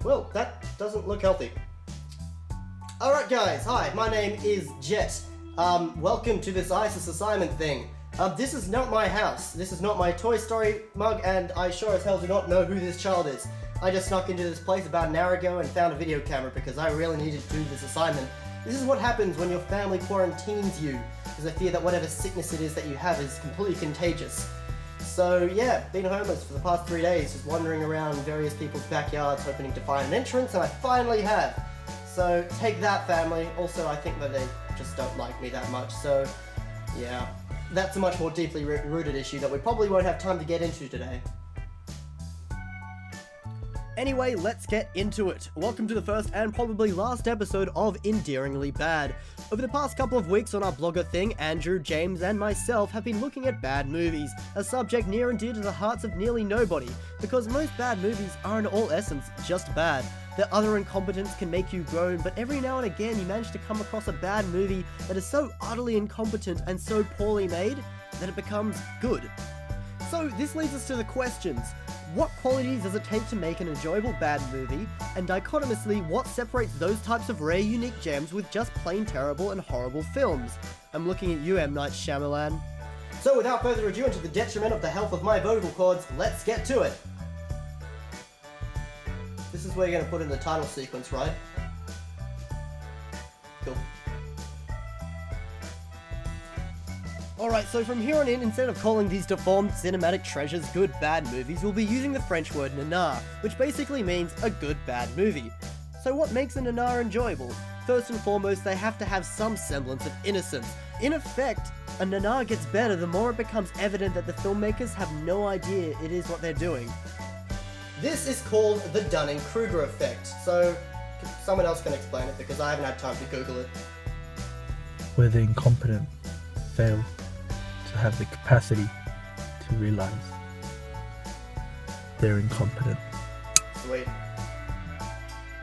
Well, that doesn't look healthy. Alright guys, hi, my name is Jet. Welcome to this ISYS assignment thing. This is not my house, this is not my Toy Story mug, and I sure as hell do not know who this child is. I just snuck into this place about an hour ago and found a video camera because I really needed to do this assignment. This is what happens when your family quarantines you, because they fear that whatever sickness it is that you have is completely contagious. So yeah, been homeless for the past 3 days, just wandering around various people's backyards hoping to find an entrance, and I finally have. So take that, family. Also, I think that they just don't like me that much, so yeah. That's a much more deeply rooted issue that we probably won't have time to get into today. Anyway, let's get into it. Welcome to the first and probably last episode of Endearingly Bad. Over the past couple of weeks on our blogger thing, Andrew, James, and myself have been looking at bad movies, a subject near and dear to the hearts of nearly nobody, because most bad movies are in all essence just bad. Their utter incompetence can make you groan, but every now and again you manage to come across a bad movie that is so utterly incompetent and so poorly made that it becomes good. So this leads us to the questions. What qualities does it take to make an enjoyable bad movie? And dichotomously, what separates those types of rare unique gems with just plain terrible and horrible films? I'm looking at you, M. Night Shyamalan. So without further ado, and to the detriment of the health of my vocal cords, let's get to it! This is where you're going to put in the title sequence, right? Cool. Alright, so from here on in, instead of calling these deformed cinematic treasures good bad movies, we'll be using the French word nanar, which basically means a good bad movie. So what makes a nanar enjoyable? First and foremost, they have to have some semblance of innocence. In effect, a nanar gets better the more it becomes evident that the filmmakers have no idea it is what they're doing. This is called the Dunning-Kruger effect, so someone else can explain it because I haven't had time to Google it. Where the incompetent fail to have the capacity to realize they're incompetent. Sweet.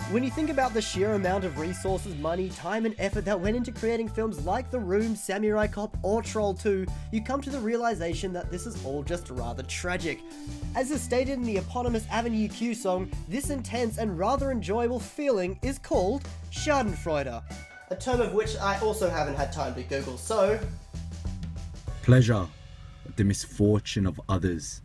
When you think about the sheer amount of resources, money, time and effort that went into creating films like The Room, Samurai Cop or Troll 2, you come to the realization that this is all just rather tragic. As is stated in the eponymous Avenue Q song, this intense and rather enjoyable feeling is called Schadenfreude. A term of which I also haven't had time to Google, so... Pleasure at the misfortune of others.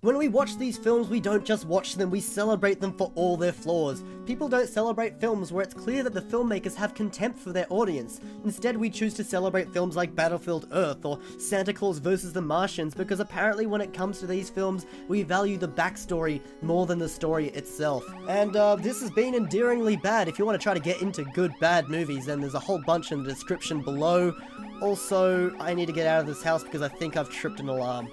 When we watch these films, we don't just watch them, we celebrate them for all their flaws. People don't celebrate films where it's clear that the filmmakers have contempt for their audience. Instead, we choose to celebrate films like Battlefield Earth or Santa Claus vs. the Martians because apparently when it comes to these films, we value the backstory more than the story itself. And this has been Endearingly Bad. If you want to try to get into good bad movies, then there's a whole bunch in the description below. Also, I need to get out of this house because I think I've tripped an alarm.